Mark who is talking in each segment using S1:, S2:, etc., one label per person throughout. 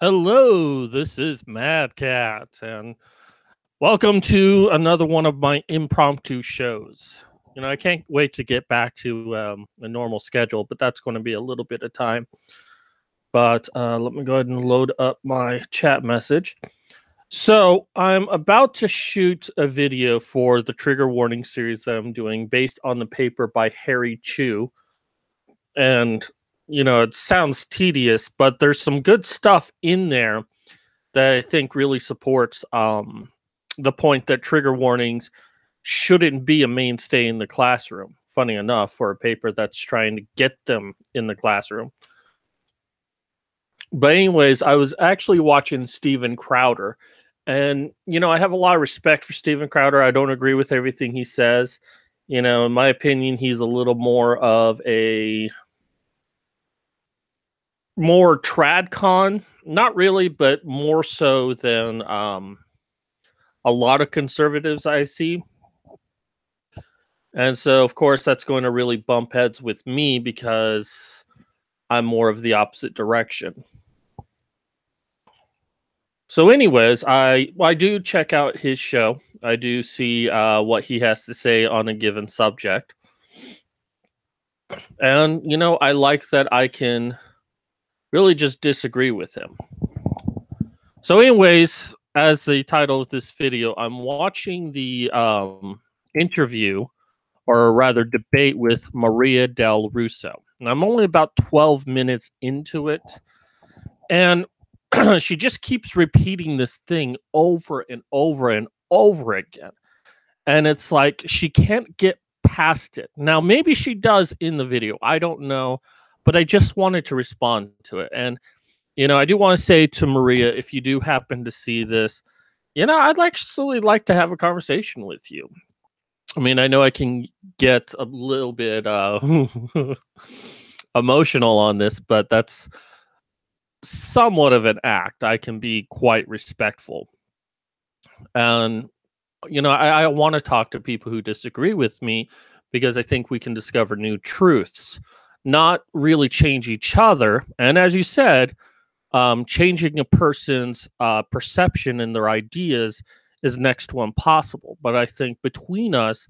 S1: Hello, this is Mad Cat, and welcome to another one of my impromptu shows. I can't wait to get back to a normal schedule, but that's going to be a little bit of time. But let me go ahead and load up my chat message. So, I'm about to shoot a video for the trigger warning series that I'm doing based on the paper by Harry Chu. And it sounds tedious, but there's some good stuff in there that I think really supports the point that trigger warnings shouldn't be a mainstay in the classroom. Funny enough, for a paper that's trying to get them in the classroom. But anyways, I was actually watching Steven Crowder, and I have a lot of respect for Steven Crowder. I don't agree with everything he says. In my opinion, he's a little more of a more tradcon, not really, but more so than a lot of conservatives I see. And so, of course, that's going to really bump heads with me because I'm more of the opposite direction. So anyways, I do check out his show. I do see what he has to say on a given subject. And, I like that I can really just disagree with him. So anyways, as the title of this video, I'm watching the interview, or rather debate, with Maria del Russo. And I'm only about 12 minutes into it. And she just keeps repeating this thing over and over and over again. And it's like she can't get past it. Now, maybe she does in the video. I don't know. But I just wanted to respond to it. And, I do want to say to Maria, if you do happen to see this, I'd actually like to have a conversation with you. I mean, I know I can get a little bit emotional on this, but that's somewhat of an act. I can be quite respectful. And, I want to talk to people who disagree with me because I think we can discover new truths, not really change each other. And as you said, changing a person's perception and their ideas is next to impossible. But I think between us,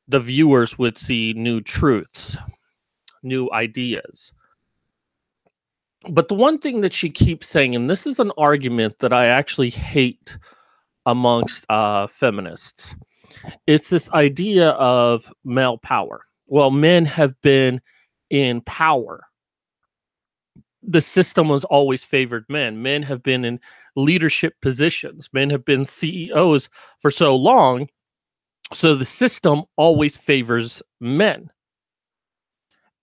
S1: the viewers would see new truths, new ideas. But the one thing that she keeps saying, and this is an argument that I actually hate amongst feminists, it's this idea of male power. Well, men have been in power. The system has always favored men. Men have been in leadership positions. Men have been CEOs for so long. So the system always favors men.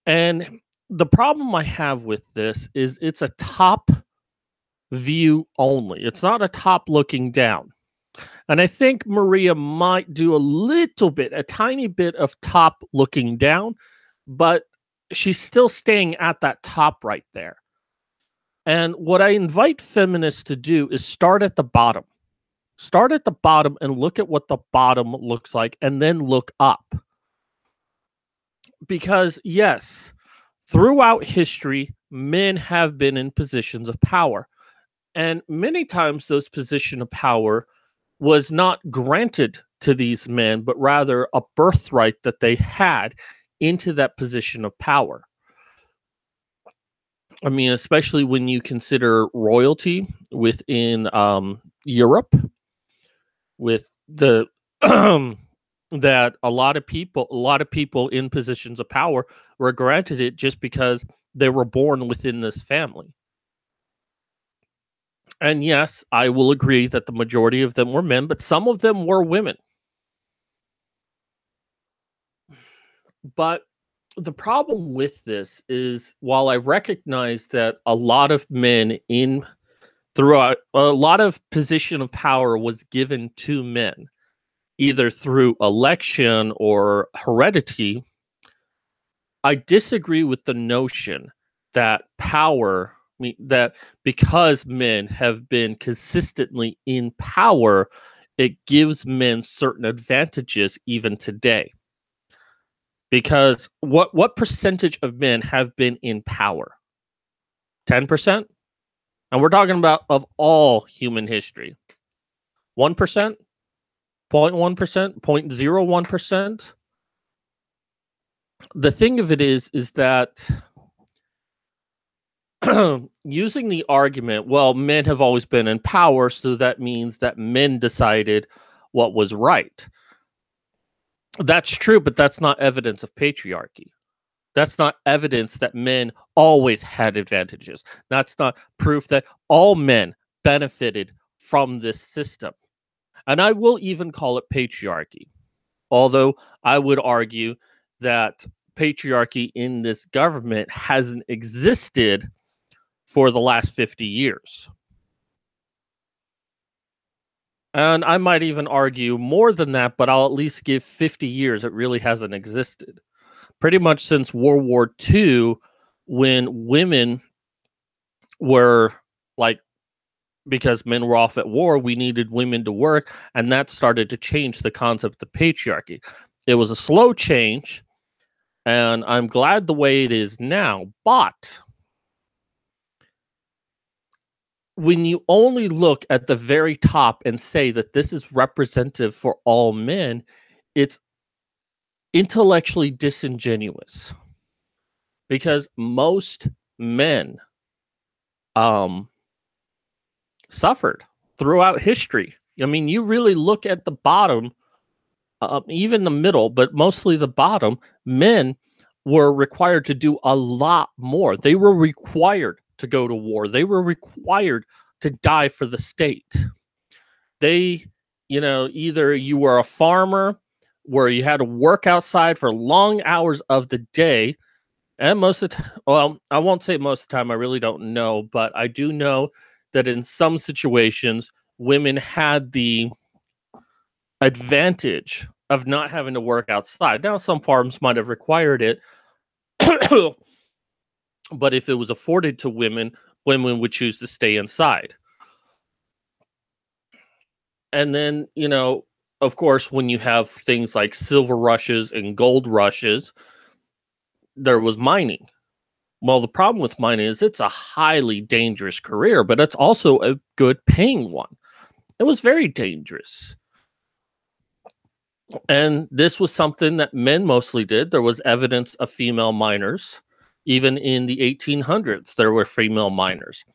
S1: And the problem I have with this is it's a top view only. It's not a top looking down. And I think Maria might do a tiny bit of top looking down, but she's still staying at that top right there. And what I invite feminists to do is start at the bottom. Start at the bottom and look at what the bottom looks like, and then look up. Because, yes, throughout history, men have been in positions of power. And many times those positions of power was not granted to these men, but rather a birthright that they had into that position of power. I mean, especially when you consider royalty within Europe, with the that a lot of people in positions of power were granted it just because they were born within this family. And yes, I will agree that the majority of them were men, but some of them were women. But the problem with this is, while I recognize that a lot of men throughout a lot of position of power was given to men, either through election or heredity, I disagree with the notion that that because men have been consistently in power, it gives men certain advantages even today. Because what percentage of men have been in power? 10%? And we're talking about of all human history. 1%, 0.1%, 0.01%. The thing of it is that using the argument, well, men have always been in power, so that means that men decided what was right. That's true, but that's not evidence of patriarchy. That's not evidence that men always had advantages. That's not proof that all men benefited from this system. And I will even call it patriarchy, although I would argue that patriarchy in this government hasn't existed for the last 50 years. And I might even argue more than that, but I'll at least give 50 years it really hasn't existed. Pretty much since World War II, when women were like, because men were off at war, we needed women to work, and that started to change the concept of patriarchy. It was a slow change, and I'm glad the way it is now, but when you only look at the very top and say that this is representative for all men, it's intellectually disingenuous, because most men suffered throughout history. I mean, you really look at the bottom, even the middle, but mostly the bottom, men were required to do a lot more. They were required to go to war. They were required to die for the state. They, either you were a farmer where you had to work outside for long hours of the day. And most of the time, well, I won't say most of the time, I really don't know, but I do know that in some situations, women had the advantage of not having to work outside. Now, some farms might have required it, but if it was afforded to women, women would choose to stay inside. And then, of course, when you have things like silver rushes and gold rushes, there was mining. Well, the problem with mining is it's a highly dangerous career, but it's also a good paying one. It was very dangerous. And this was something that men mostly did. There was evidence of female miners. Even in the 1800s, there were female miners.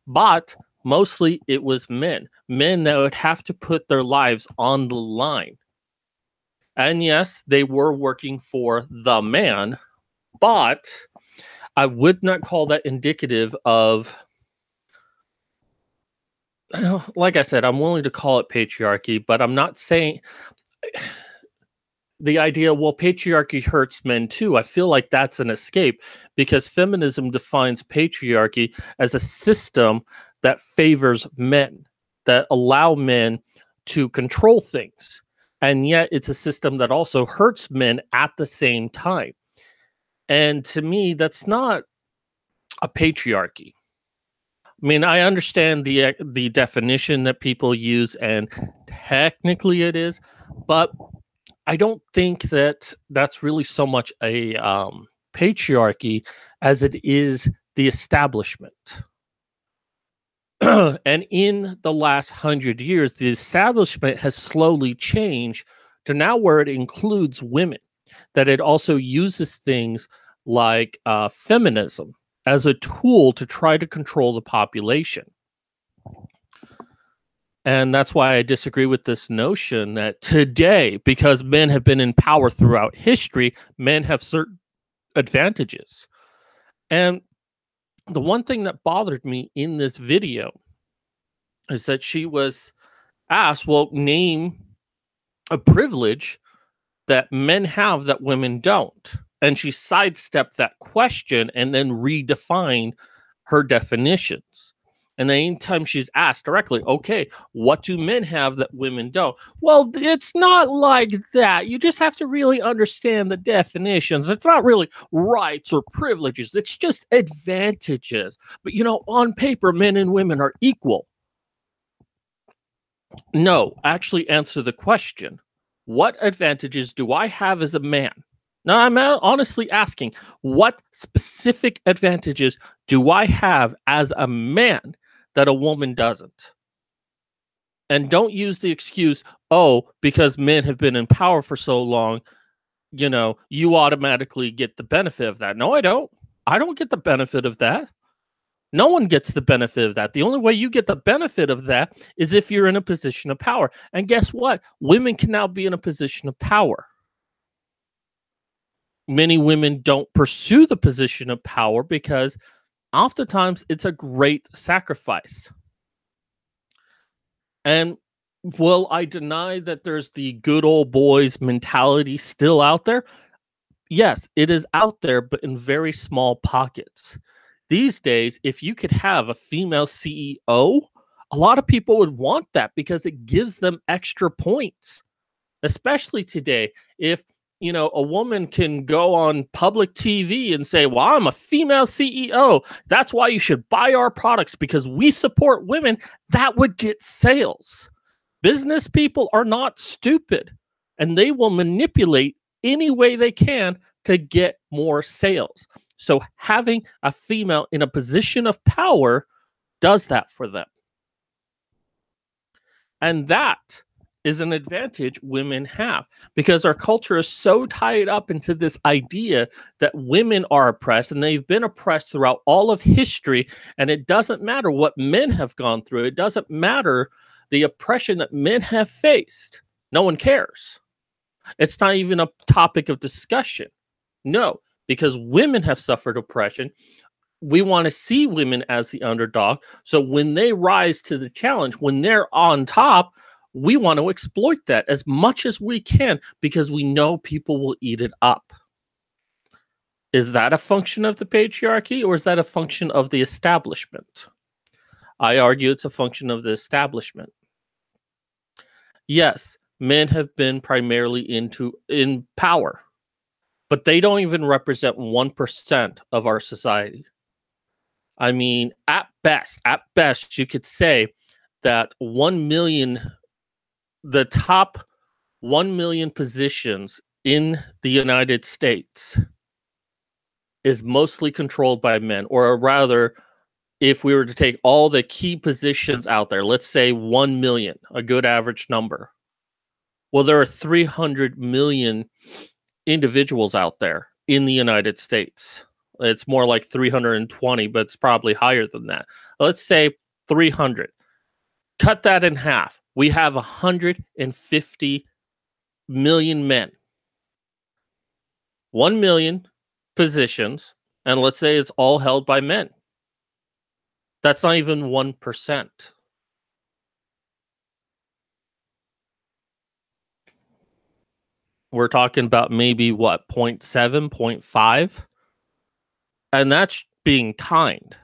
S1: But mostly it was men that would have to put their lives on the line. And yes, they were working for the man, but I would not call that indicative of, like I said, I'm willing to call it patriarchy, but I'm not saying the idea, well, patriarchy hurts men too. I feel like that's an escape, because feminism defines patriarchy as a system that favors men, that allow men to control things. And yet it's a system that also hurts men at the same time. And to me, that's not a patriarchy. I mean, I understand the definition that people use, and technically it is, but I don't think that that's really so much a patriarchy as it is the establishment. And in the last 100 years, the establishment has slowly changed to now where it includes women, that it also uses things like feminism as a tool to try to control the population. And that's why I disagree with this notion that today, because men have been in power throughout history, men have certain advantages. And the one thing that bothered me in this video is that she was asked, well, name a privilege that men have that women don't. And she sidestepped that question and then redefined her definitions. And then anytime she's asked directly, okay, what do men have that women don't? Well, it's not like that. You just have to really understand the definitions. It's not really rights or privileges. It's just advantages. But, on paper, men and women are equal. No, actually answer the question. What advantages do I have as a man? Now, I'm honestly asking, what specific advantages do I have as a man that a woman doesn't. And don't use the excuse, oh, because men have been in power for so long, you automatically get the benefit of that. No, I don't. I don't get the benefit of that. No one gets the benefit of that. The only way you get the benefit of that is if you're in a position of power. And guess what? Women can now be in a position of power. Many women don't pursue the position of power because oftentimes it's a great sacrifice. And will I deny that there's the good old boys mentality still out there? Yes, it is out there, but in very small pockets. These days, if you could have a female CEO, a lot of people would want that because it gives them extra points. Especially today, if a woman can go on public TV and say, well, I'm a female CEO. That's why you should buy our products because we support women. That would get sales. Business people are not stupid, and they will manipulate any way they can to get more sales. So having a female in a position of power does that for them. And that is an advantage women have because our culture is so tied up into this idea that women are oppressed, and they've been oppressed throughout all of history. And it doesn't matter what men have gone through. It doesn't matter the oppression that men have faced. No one cares. It's not even a topic of discussion. No, because women have suffered oppression. We want to see women as the underdog. So when they rise to the challenge, when they're on top, we want to exploit that as much as we can because we know people will eat it up. Is that a function of the patriarchy, or is that a function of the establishment? I argue it's a function of the establishment. Yes, men have been primarily in power, but they don't even represent 1% of our society. I mean, at best, you could say that 1 million, the top 1 million positions in the United States is mostly controlled by men, or rather, if we were to take all the key positions out there, let's say 1 million, a good average number. Well, there are 300 million individuals out there in the United States. It's more like 320, but it's probably higher than that. Let's say 300. Cut that in half. We have 150 million men. 1 million positions, and let's say it's all held by men. That's not even 1%. We're talking about maybe what, 0.7, 0.5? And that's being kind.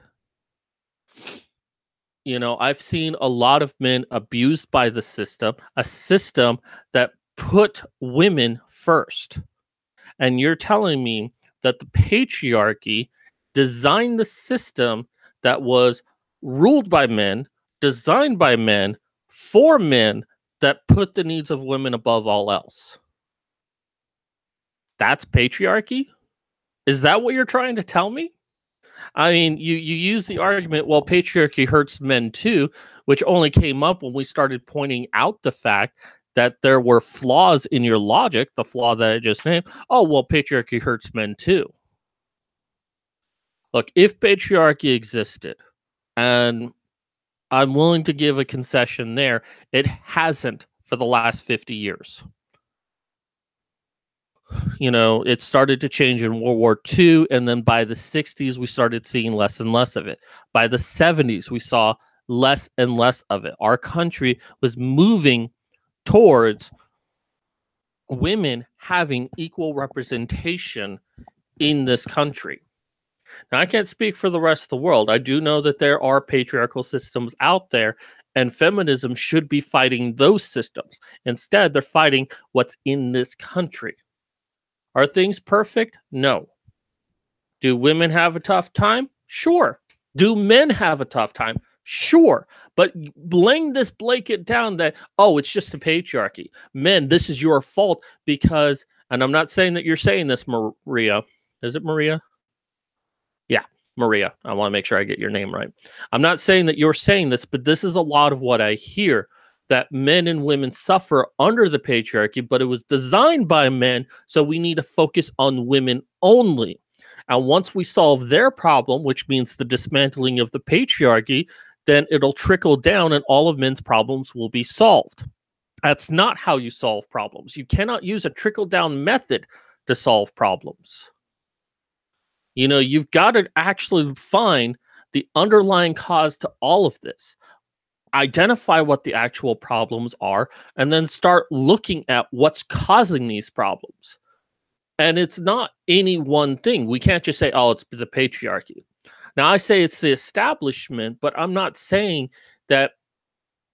S1: I've seen a lot of men abused by the system, a system that put women first. And you're telling me that the patriarchy designed the system that was ruled by men, designed by men, for men, that put the needs of women above all else. That's patriarchy? Is that what you're trying to tell me? I mean, you use the argument, well, patriarchy hurts men too, which only came up when we started pointing out the fact that there were flaws in your logic, the flaw that I just named. Oh, well, patriarchy hurts men too. Look, if patriarchy existed, and I'm willing to give a concession there, it hasn't for the last 50 years. It started to change in World War II, and then by the 60s, we started seeing less and less of it. By the 70s, we saw less and less of it. Our country was moving towards women having equal representation in this country. Now, I can't speak for the rest of the world. I do know that there are patriarchal systems out there, and feminism should be fighting those systems. Instead, they're fighting what's in this country. Are things perfect? No. Do women have a tough time? Sure. Do men have a tough time? Sure. But laying this blanket down that, oh, it's just the patriarchy. Men, this is your fault because, and I'm not saying that you're saying this, Maria. Is it Maria? Yeah. Maria, I want to make sure I get your name right. I'm not saying that you're saying this, but this is a lot of what I hear, that men and women suffer under the patriarchy, but it was designed by men, so we need to focus on women only. And once we solve their problem, which means the dismantling of the patriarchy, then it'll trickle down and all of men's problems will be solved. That's not how you solve problems. You cannot use a trickle down method to solve problems. You know, you've got to actually find the underlying cause to all of this, identify what the actual problems are, and then start looking at what's causing these problems. And it's not any one thing. We can't just say, oh, it's the patriarchy. Now, I say it's the establishment, but I'm not saying that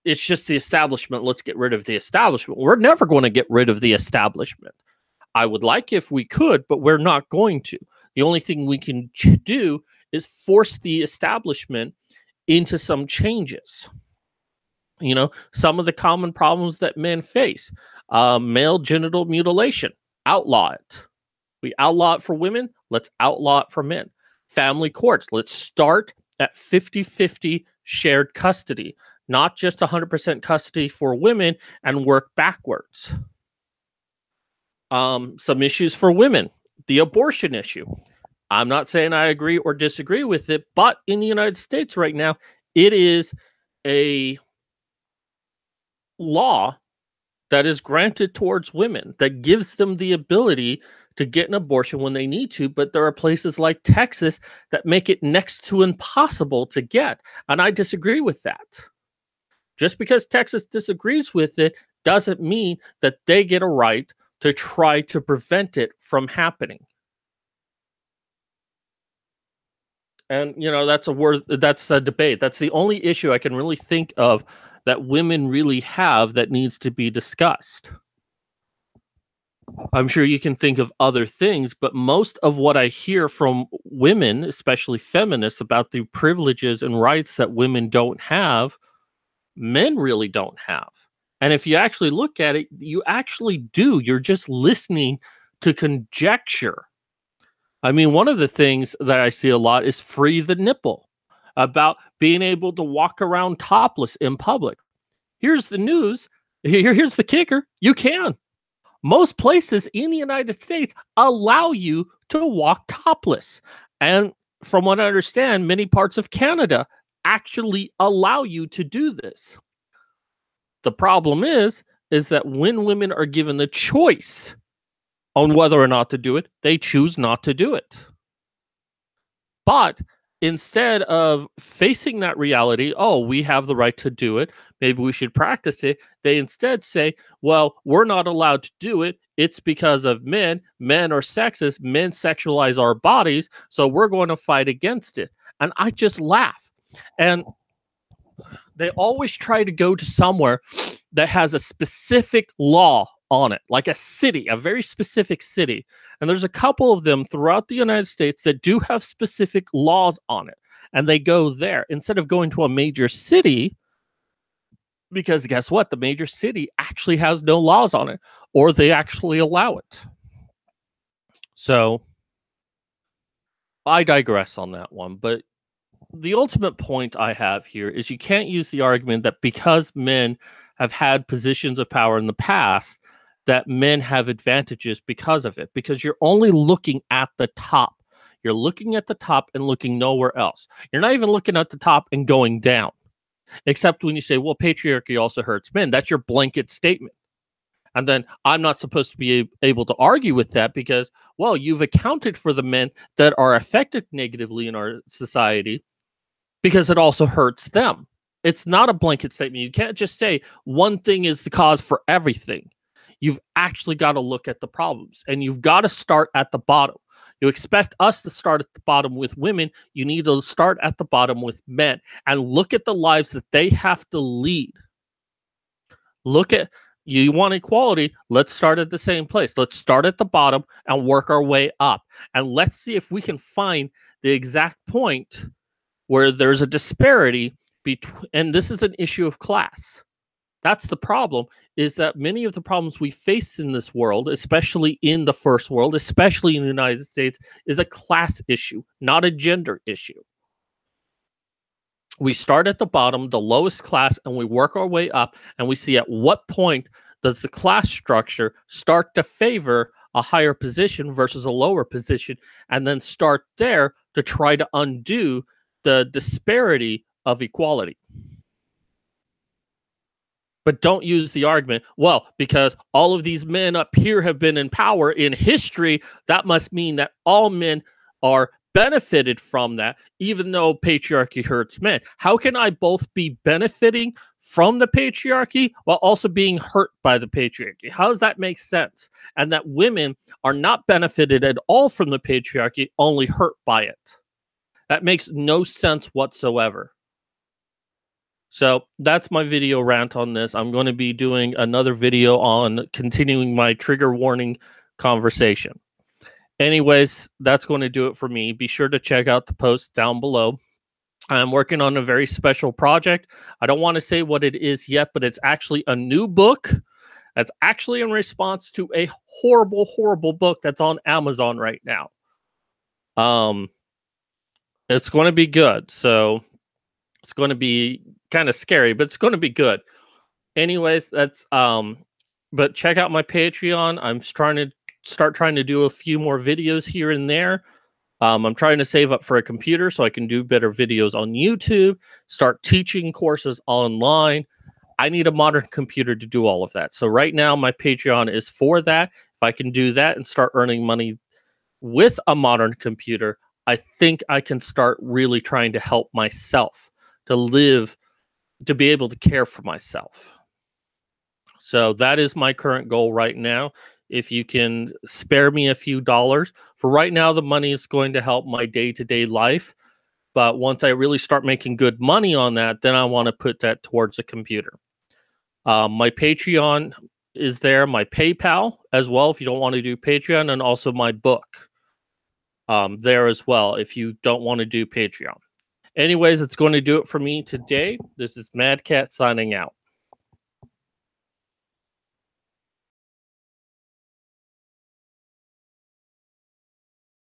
S1: it's just the establishment. Let's get rid of the establishment. We're never going to get rid of the establishment. I would like if we could, but we're not going to. The only thing we can do is force the establishment into some changes. You know, some of the common problems that men face, male genital mutilation, outlaw it. We outlaw it for women, let's outlaw it for men. Family courts, let's start at 50-50 shared custody, not just 100% custody for women, and work backwards. Some issues for women, the abortion issue. I'm not saying I agree or disagree with it, but in the United States right now, it is a law that is granted towards women that gives them the ability to get an abortion when they need to, but there are places like Texas that make it next to impossible to get, and I disagree with that. Just because Texas disagrees with it doesn't mean that they get a right to try to prevent it from happening. And, you know, that's a debate. That's the only issue I can really think of that women really have that needs to be discussed. I'm sure you can think of other things, but most of what I hear from women, especially feminists, about the privileges and rights that women don't have, men really don't have. And if you actually look at it, you actually do. You're just listening to conjecture. I mean, one of the things that I see a lot is free the nipple, about being able to walk around topless in public. Here's the news. Here's the kicker. You can. Most places in the United States allow you to walk topless. And from what I understand, many parts of Canada actually allow you to do this. The problem is that when women are given the choice on whether or not to do it, they choose not to do it. But instead of facing that reality, oh, we have the right to do it, maybe we should practice it, they instead say, well, we're not allowed to do it. It's because of men. Men are sexist. Men sexualize our bodies. So we're going to fight against it. And I just laugh. And they always try to go to somewhere that has a specific law on it, like a city, a very specific city. And there's a couple of them throughout the United States that do have specific laws on it. And they go there instead of going to a major city, because guess what? The major city actually has no laws on it, or they actually allow it. So I digress on that one. But the ultimate point I have here is you can't use the argument that because men have had positions of power in the past, that men have advantages because of it, because you're only looking at the top. You're looking at the top and looking nowhere else. You're not even looking at the top and going down, except when you say, well, patriarchy also hurts men. That's your blanket statement. And then I'm not supposed to be able to argue with that because, well, you've accounted for the men that are affected negatively in our society because it also hurts them. It's not a blanket statement. You can't just say one thing is the cause for everything. You've actually got to look at the problems, and you've got to start at the bottom. You expect us to start at the bottom with women. You need to start at the bottom with men and look at the lives that they have to lead. Look at, you want equality, let's start at the same place. Let's start at the bottom and work our way up. And let's see if we can find the exact point where there's a disparity between, and this is an issue of class. That's the problem, is that many of the problems we face in this world, especially in the first world, especially in the United States, is a class issue, not a gender issue. We start at the bottom, the lowest class, and we work our way up, and we see at what point does the class structure start to favor a higher position versus a lower position, and then start there to try to undo the disparity of equality. But don't use the argument, well, because all of these men up here have been in power in history, that must mean that all men are benefited from that, even though patriarchy hurts men. How can I both be benefiting from the patriarchy while also being hurt by the patriarchy? How does that make sense? And that women are not benefited at all from the patriarchy, only hurt by it. That makes no sense whatsoever. So that's my video rant on this. I'm going to be doing another video on continuing my trigger warning conversation. Anyways, that's going to do it for me. Be sure to check out the post down below. I'm working on a very special project. I don't want to say what it is yet, but it's actually a new book that's actually in response to a horrible, horrible book that's on Amazon right now. It's going to be good. So it's going to be kind of scary, but it's going to be good. Anyways, that's but check out my Patreon. I'm trying to do a few more videos here and there. I'm trying to save up for a computer so I can do better videos on YouTube, start teaching courses online. I need a modern computer to do all of that. So right now my Patreon is for that. If I can do that and start earning money with a modern computer, I think I can start really trying to help myself to live, to be able to care for myself. So that is my current goal right now. If you can spare me a few dollars, for right now, the money is going to help my day-to-day life. But once I really start making good money on that, then I want to put that towards a computer. My Patreon is there, my PayPal as well, if you don't want to do Patreon, and also my book there as well, if you don't want to do Patreon. Anyways, it's going to do it for me today. This is Mad Cat signing out.